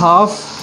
½